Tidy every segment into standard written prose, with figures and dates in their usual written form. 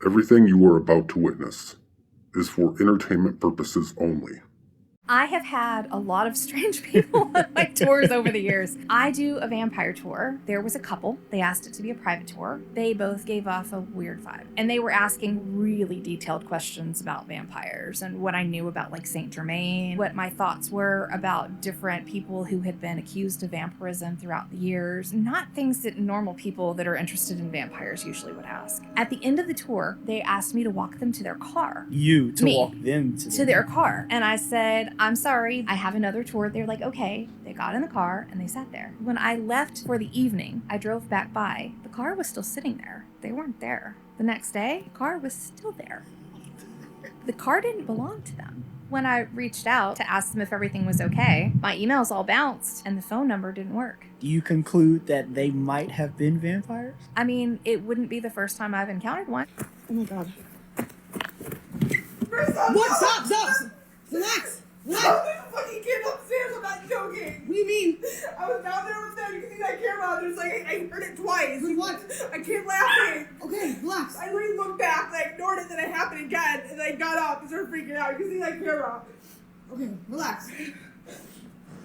Everything you are about to witness is for entertainment purposes only. I have had a lot of strange people on my tours over the years. I do a vampire tour. There was a couple. They asked it to be a private tour. They both gave off a weird vibe. And they were asking really detailed questions about vampires and what I knew about like Saint Germain, what my thoughts were about different people who had been accused of vampirism throughout the years. Not things that normal people that are interested in vampires usually would ask. At the end of the tour, they asked me to walk them to their car. Walk them to their car. And I said, I'm sorry, I have another tour. They're like, okay. They got in the car and they sat there. When I left for the evening, I drove back by. The car was still sitting there. They weren't there. The next day, the car was still there. The car didn't belong to them. When I reached out to ask them if everything was okay, my emails all bounced and the phone number didn't work. Do you conclude that they might have been vampires? I mean, it wouldn't be the first time I've encountered one. Oh my god. What? Stop! Relax! There's a fucking kid upstairs, I'm not joking! What do you mean? I was down there with them, you can see that camera, there's like, I heard it twice. Heard what? I kept laughing. Okay, relax. I literally looked back, and I ignored it, then it happened again, and I got up and started freaking out. You can see that camera. Okay, relax.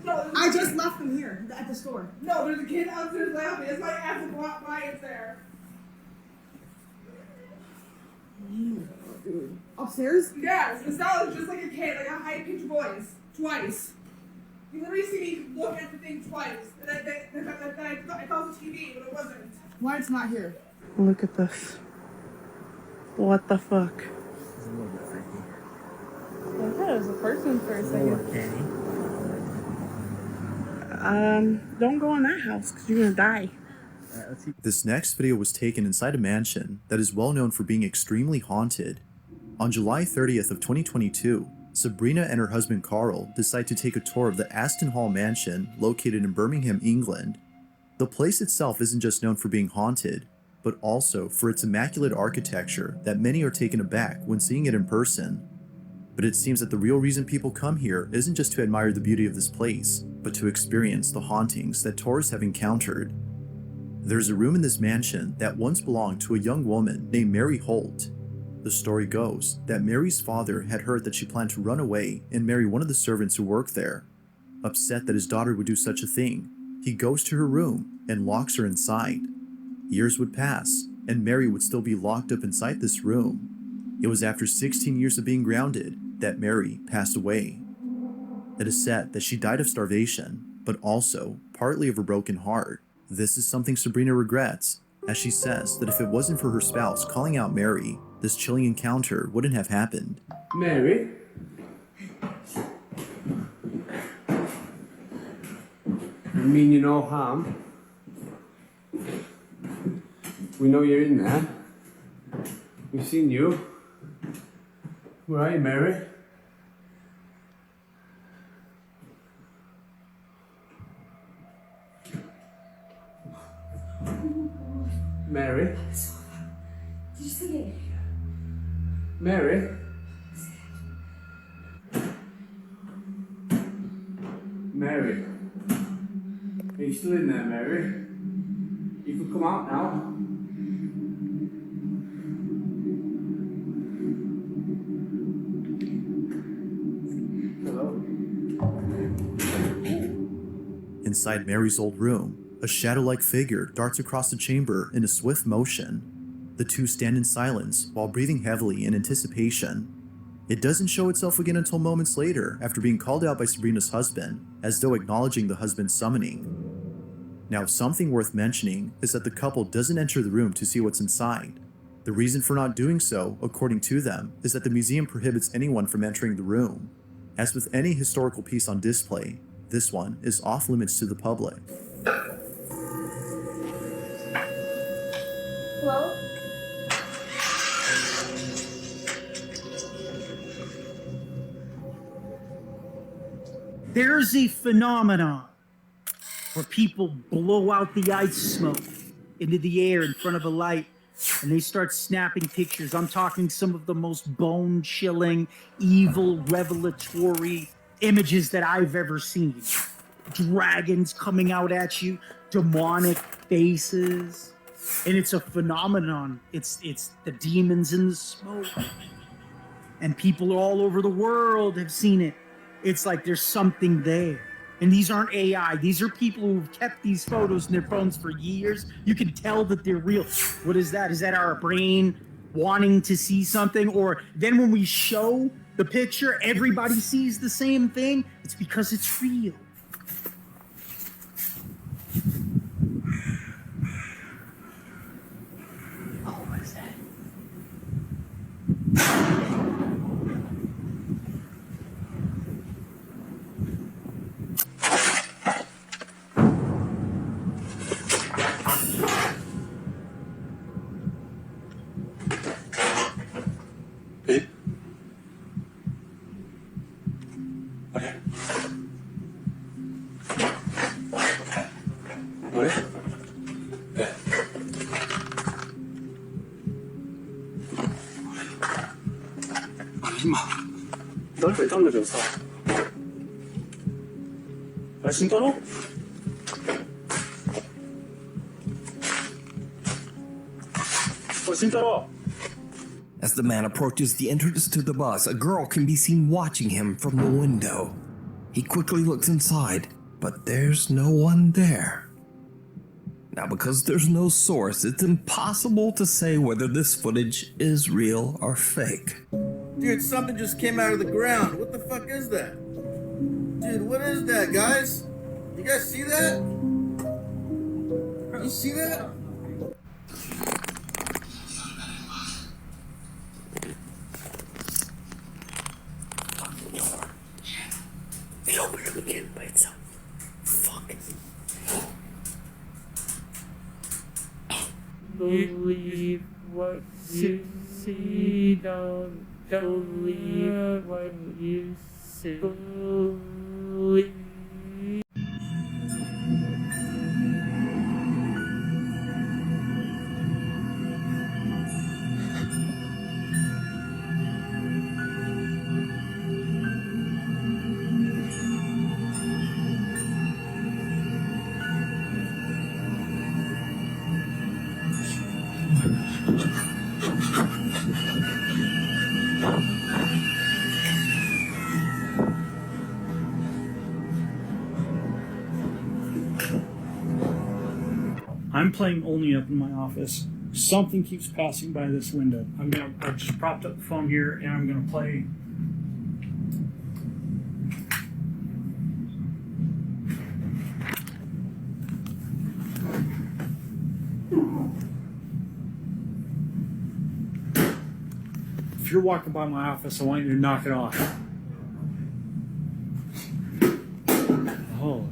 No, I just left them here, at the store. No, there's a kid upstairs laughing, that's why I asked him why it's there. Dude. Upstairs? Yes, it sounded just like a kid, like a high-pitched voice. Twice. You literally see me look at the thing twice. And I thought it was TV, but it wasn't. Why it's not here? Look at this. What the fuck? It's a little bit freaky. I thought it was a person for a second. Okay. Don't go in that house because you're gonna die. Let's see. This next video was taken inside a mansion that is well known for being extremely haunted. On July 30th of 2022, Sabrina and her husband Carl decide to take a tour of the Aston Hall mansion located in Birmingham, England. The place itself isn't just known for being haunted, but also for its immaculate architecture that many are taken aback when seeing it in person. But it seems that the real reason people come here isn't just to admire the beauty of this place, but to experience the hauntings that tourists have encountered. There's a room in this mansion that once belonged to a young woman named Mary Holt. The story goes that Mary's father had heard that she planned to run away and marry one of the servants who worked there. Upset that his daughter would do such a thing, he goes to her room and locks her inside. Years would pass, and Mary would still be locked up inside this room. It was after 16 years of being grounded that Mary passed away. It is said that she died of starvation, but also partly of a broken heart. This is something Sabrina regrets, as she says that if it wasn't for her spouse calling out Mary, this chilling encounter wouldn't have happened. Mary? I mean you no harm. We know you're in there. We've seen you. Where are you, Mary? Mary? Did you see it? Mary? Mary? Are you still in there, Mary? You can come out now. Hello? Inside Mary's old room, a shadow-like figure darts across the chamber in a swift motion. The two stand in silence while breathing heavily in anticipation. It doesn't show itself again until moments later after being called out by Sabrina's husband, as though acknowledging the husband's summoning. Now, something worth mentioning is that the couple doesn't enter the room to see what's inside. The reason for not doing so, according to them, is that the museum prohibits anyone from entering the room. As with any historical piece on display, this one is off limits to the public. Hello? There's a phenomenon where people blow out the ice smoke into the air in front of a light and they start snapping pictures. I'm talking some of the most bone-chilling, evil, revelatory images that I've ever seen. Dragons coming out at you, demonic faces, And it's a phenomenon. It's the demons in the smoke. And people all over the world have seen it. It's like there's something there. And these aren't AI. These are people who've kept these photos in their phones for years. You can tell that they're real. What is that? Is that our brain wanting to see something? Or then when we show the picture, everybody sees the same thing? It's because it's real. Oh, what is that? Babe? 뭐래? 뭐래? 네. 임마, 널 왜 떨어졌어? 말씀 떨어? 말씀 떨어! As the man approaches the entrance to the bus, a girl can be seen watching him from the window. He quickly looks inside, but there's no one there. Now, because there's no source, it's impossible to say whether this footage is real or fake. Dude, something just came out of the ground. What the fuck is that? Dude, what is that, guys? You guys see that? You see that? They opened it again by itself. Fuck. Believe what you see, don't believe what you see. Believe. I'm playing only up in my office. Something keeps passing by this window. I just propped up the phone here and I'm gonna play. If you're walking by my office, I want you to knock it off. Holy.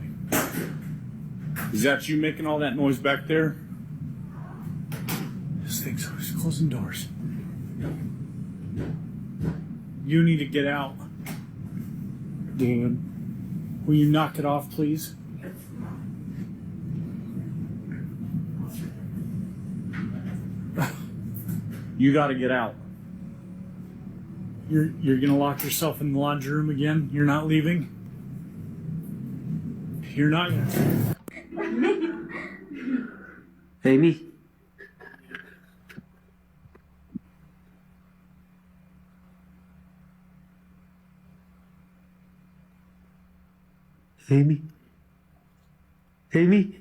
Is that you making all that noise back there? This thing's always closing doors. You need to get out. Dude. Will you knock it off, please? You gotta get out. You're gonna lock yourself in the laundry room again? You're not leaving? You're not. Amy? Amy? Amy?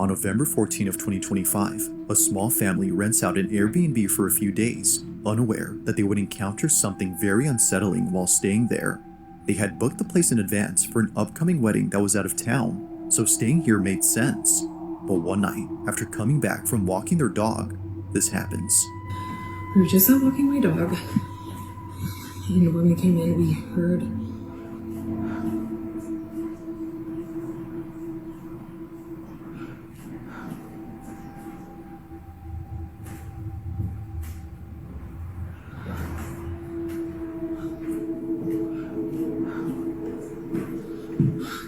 On November 14 of 2025, a small family rents out an Airbnb for a few days, unaware that they would encounter something very unsettling while staying there. They had booked the place in advance for an upcoming wedding that was out of town, so staying here made sense. But one night, after coming back from walking their dog, this happens. We were just out walking my dog, and when we came in, we heard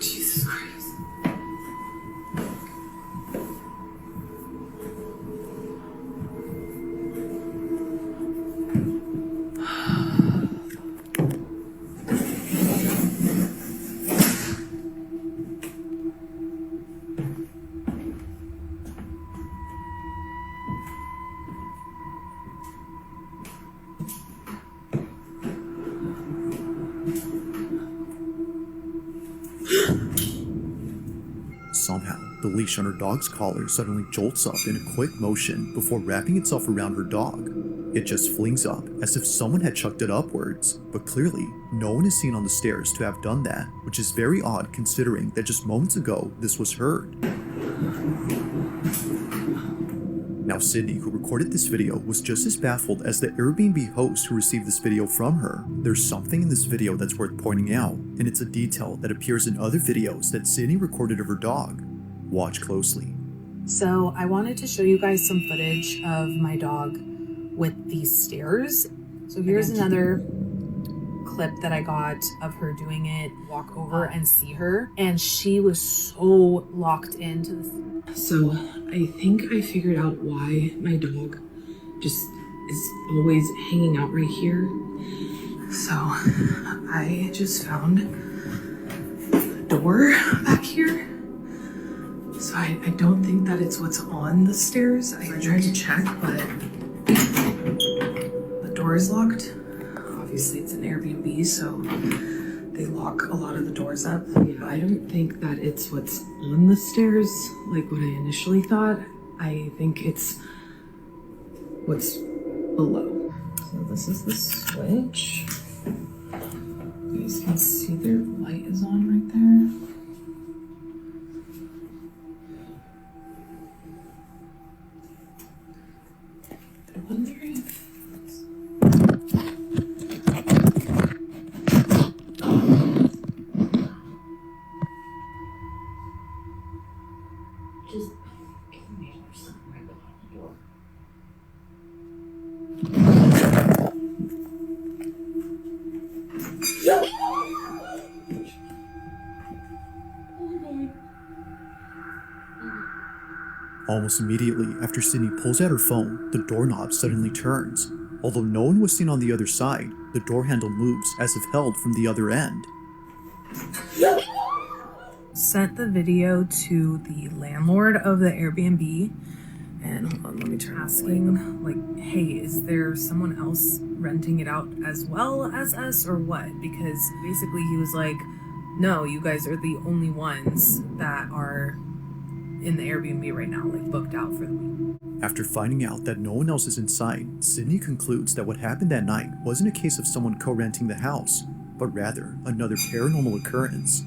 Jesus Christ. Somehow, the leash on her dog's collar suddenly jolts up in a quick motion before wrapping itself around her dog. It just flings up as if someone had chucked it upwards, but clearly, no one is seen on the stairs to have done that, which is very odd considering that just moments ago this was heard. Now Sydney, who recorded this video, was just as baffled as the Airbnb host who received this video from her. There's something in this video that's worth pointing out, and it's a detail that appears in other videos that Sydney recorded of her dog. Watch closely. So I wanted to show you guys some footage of my dog with these stairs. So here's another clip that I got of her doing it, walk over and see her, and she was so locked into this. So I think I figured out why my dog just is always hanging out right here. So I just found a door back here. So I don't think that it's what's on the stairs. I tried to check, but the door is locked. Obviously it's an Airbnb, so they lock a lot of the doors up. Yeah, I don't think that it's what's on the stairs like what I initially thought. I think it's what's below. So this is the switch. You guys can see their light is on right there. I wonder if Almost immediately after Sydney pulls out her phone, the doorknob suddenly turns. Although no one was seen on the other side, the door handle moves as if held from the other end. sent the video to the landlord of the Airbnb, and hold on, let me turn asking, like, hey, is there someone else renting it out as well as us or what? Because basically he was like, no, you guys are the only ones that are in the Airbnb right now, like booked out for the week. After finding out that no one else is inside, Sydney concludes that what happened that night wasn't a case of someone co-renting the house, but rather another paranormal occurrence.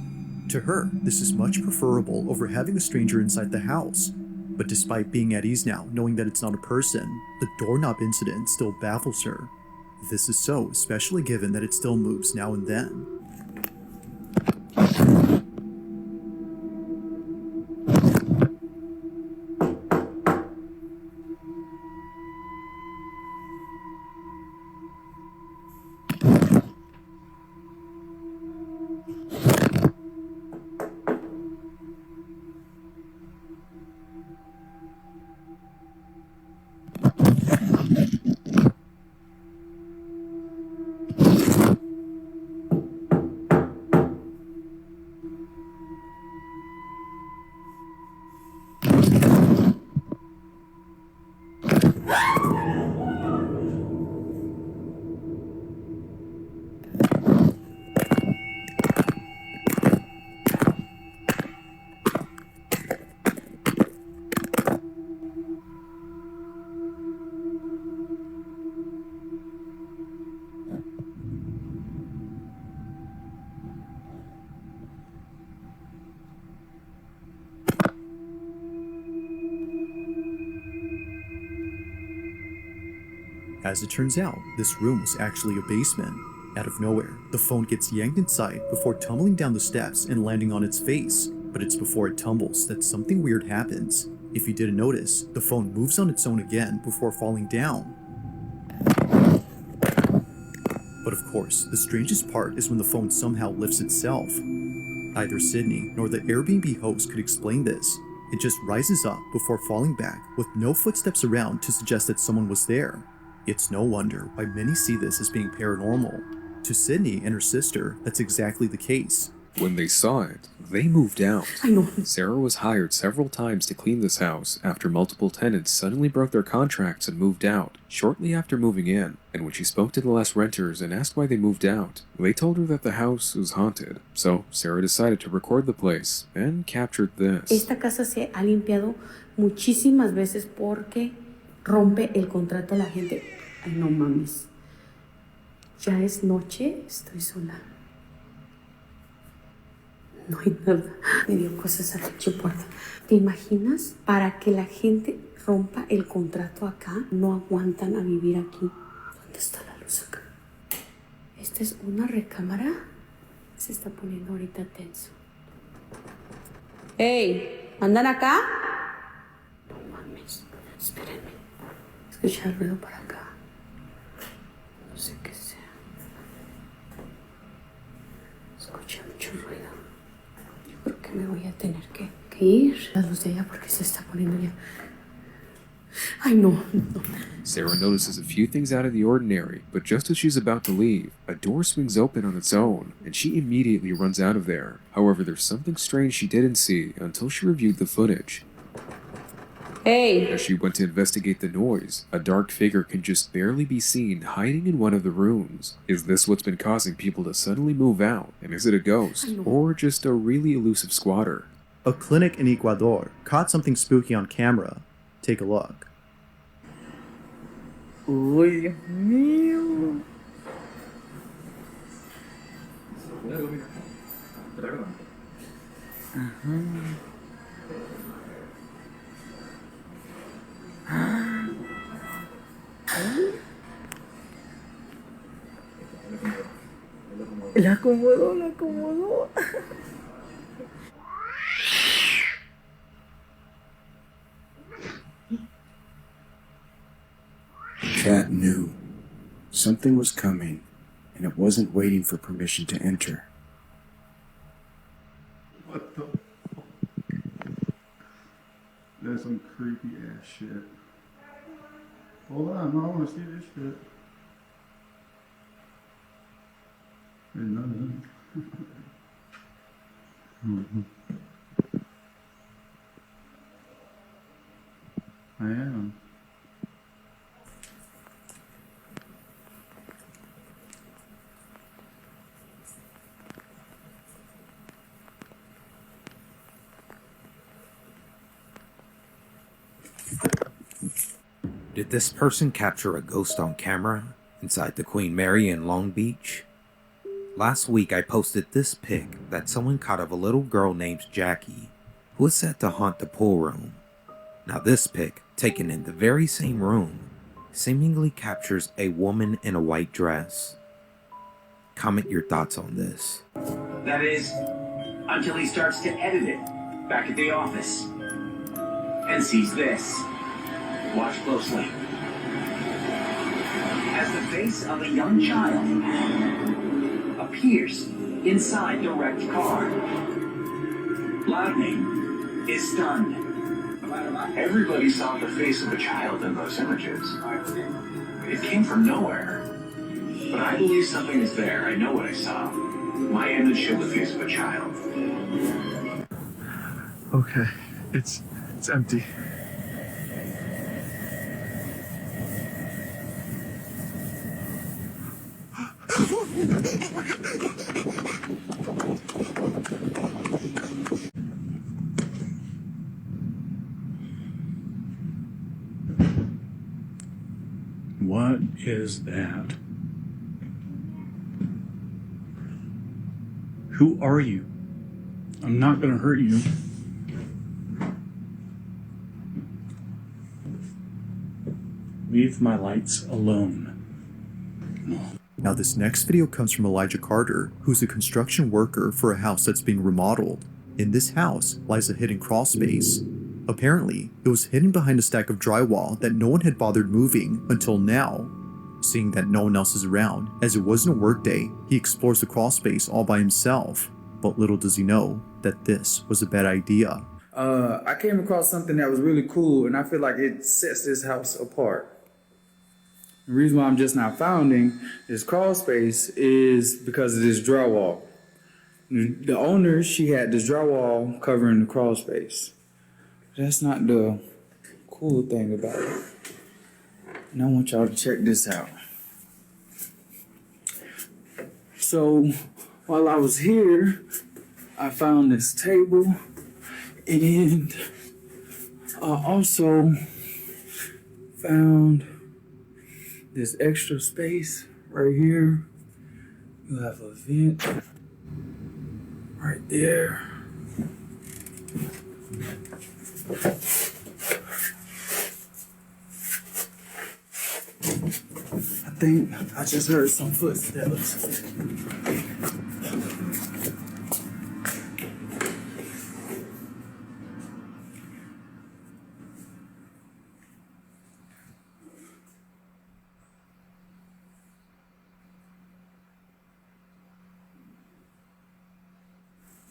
To her, this is much preferable over having a stranger inside the house. But despite being at ease now, knowing that it's not a person, the doorknob incident still baffles her. This is so, especially given that it still moves now and then. As it turns out, this room was actually a basement. Out of nowhere, the phone gets yanked inside before tumbling down the steps and landing on its face. But it's before it tumbles that something weird happens. If you didn't notice, the phone moves on its own again before falling down. But of course, the strangest part is when the phone somehow lifts itself. Neither Sydney nor the Airbnb host could explain this. It just rises up before falling back with no footsteps around to suggest that someone was there. It's no wonder why many see this as being paranormal. To Sydney and her sister, that's exactly the case. When they saw it, they moved out. I know. Sarah was hired several times to clean this house after multiple tenants suddenly broke their contracts and moved out shortly after moving in. And when she spoke to the last renters and asked why they moved out, they told her that the house was haunted. So Sarah decided to record the place and captured this. Esta casa se ha limpiado muchísimas veces porque rompe el contrato a la gente. Ay, no mames. Ya es noche, estoy sola. No hay nada. Me dio cosas a la puerta. ¿Te imaginas? Para que la gente rompa el contrato acá, no aguantan a vivir aquí. ¿Dónde está la luz acá? Esta es una recámara. Se está poniendo ahorita tenso. ¡Ey! ¿Andan acá? No mames. Espérenme. Escucha el ruido para acá. No sé qué sea. Escucha mucho ruido. Creo que me voy a tener que ir a la luz de ella porque se está poniendo ya. Ay, no. Sarah notices a few things out of the ordinary, but just as she's about to leave, a door swings open on its own, and she immediately runs out of there. However, there's something strange she didn't see until she reviewed the footage. Hey! As she went to investigate the noise, a dark figure can just barely be seen hiding in one of the rooms. Is this what's been causing people to suddenly move out? And is it a ghost, or just a really elusive squatter? A clinic in Ecuador caught something spooky on camera. Take a look. Uy, Dios mío. La acomodó, la acomodó. Cat knew something was coming, and it wasn't waiting for permission to enter. What the fuck? That's some creepy ass shit. Hold on, I want to see this shit. There's none of it. I am. Did this person capture a ghost on camera inside the Queen Mary in Long Beach? Last week I posted this pic that someone caught of a little girl named Jackie, who is said to haunt the pool room. Now this pic, taken in the very same room, seemingly captures a woman in a white dress. Comment your thoughts on this. That is, until he starts to edit it back at the office and sees this. Watch closely. As the face of a young child appears inside the wrecked car, Loudney is stunned. Everybody saw the face of a child in those images. It came from nowhere. But I believe something is there. I know what I saw. My image showed the face of a child. Okay, it's empty. What is that? Who are you? I'm not gonna hurt you. Leave my lights alone. Now this next video comes from Elijah Carter, who's a construction worker for a house that's being remodeled. In this house lies a hidden crawl space. Apparently, it was hidden behind a stack of drywall that no one had bothered moving until now. Seeing that no one else is around, as it wasn't a work day, he explores the crawl space all by himself. But little does he know that this was a bad idea. I came across something that was really cool, and I feel like it sets this house apart. The reason why I'm just now founding this crawl space is because of this drywall. The owner, she had this drywall covering the crawl space. That's not the cool thing about it. And I want y'all to check this out. So while I was here, I found this table, and I also found this extra space right here. You have a vent right there. I think I just heard some footsteps.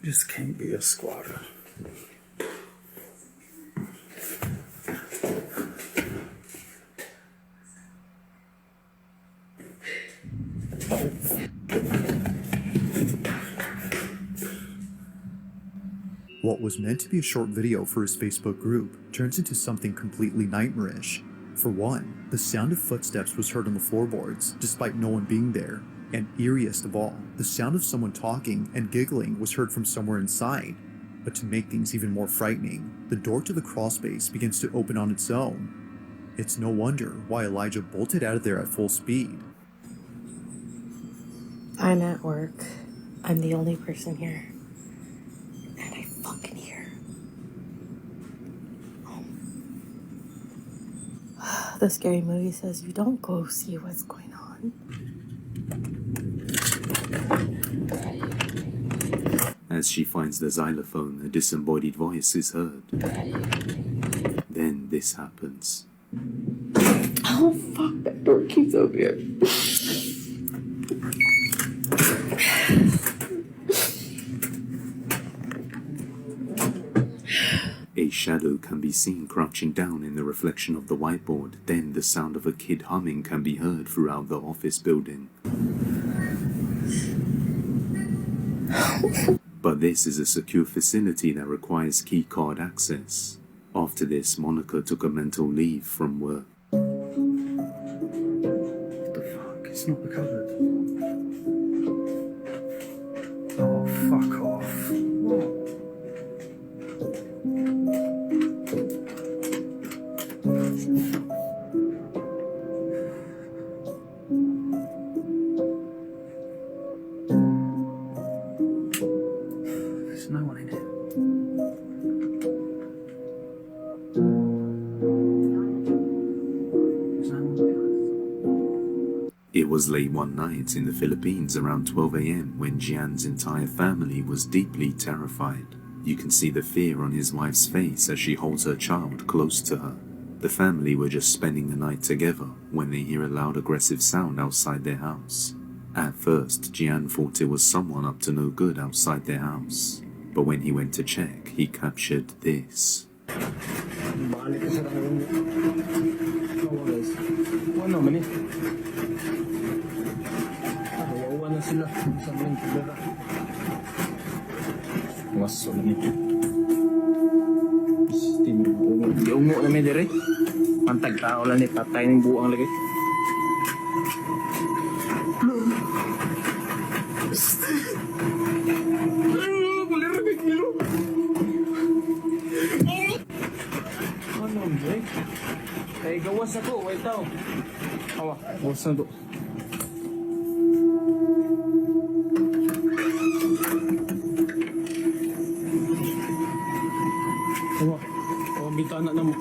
This can't be a squatter. What was meant to be a short video for his Facebook group turns into something completely nightmarish. For one, the sound of footsteps was heard on the floorboards despite no one being there. And eeriest of all, the sound of someone talking and giggling was heard from somewhere inside. But to make things even more frightening, the door to the crawl space begins to open on its own. It's no wonder why Elijah bolted out of there at full speed. I'm at work. I'm the only person here. And I fucking hear. The scary movie says you don't go see what's going on. As she finds the xylophone, a disembodied voice is heard. Then this happens. Oh fuck, that door keeps open. A shadow can be seen crouching down in the reflection of the whiteboard. Then the sound of a kid humming can be heard throughout the office building. But this is a secure facility that requires keycard access. After this, Monica took a mental leave from work. What the fuck? It's not the cupboard. Oh, fuck off. There's no one in it. It was late one night in the Philippines around 12 a.m. when Jian's entire family was deeply terrified. You can see the fear on his wife's face as she holds her child close to her. The family were just spending the night together when they hear a loud aggressive sound outside their house. At first, Jian thought it was someone up to no good outside their house. But when he went to check, he captured this. Ungo na may dire. Pantag tao lang ni patay ng buang lagi. Ano, Jay? Kaya gawas ako, wait tao. Awa, gawas na to. Awa, bintana na mo.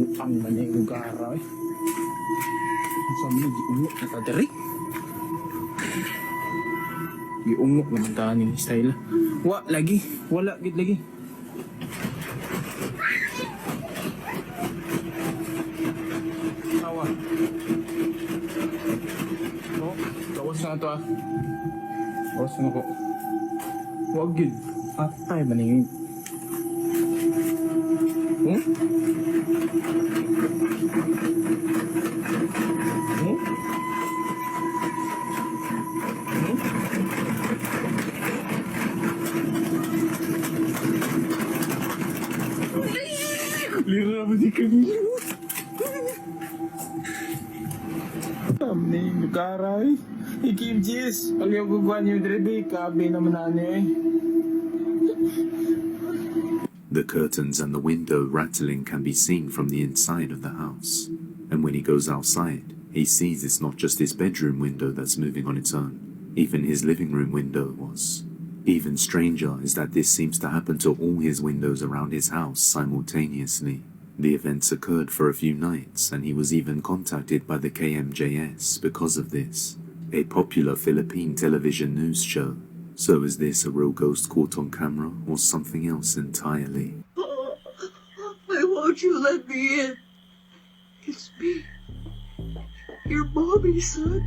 Ang maning garaw eh. Sabi niya, giungok na ta diri. Giungok naman ta ni style. Lagi. Wala gid lagi. Tawa. Oh, gawas na to ah. Gawas na ko. Wag gid. Atay maning. Hmm? Lira ba di kanino? Ni lukaray. Ikim jis. Aliyo guguan yung drebe. Kabe naman nani. The curtains and the window rattling can be seen from the inside of the house. And when he goes outside, he sees it's not just his bedroom window that's moving on its own. Even his living room window was. Even stranger is that this seems to happen to all his windows around his house simultaneously. The events occurred for a few nights, and he was even contacted by the KMJS because of this, a popular Philippine television news show. So is this a real ghost caught on camera, or something else entirely? Why won't you let me in? It's me. Your mommy, son.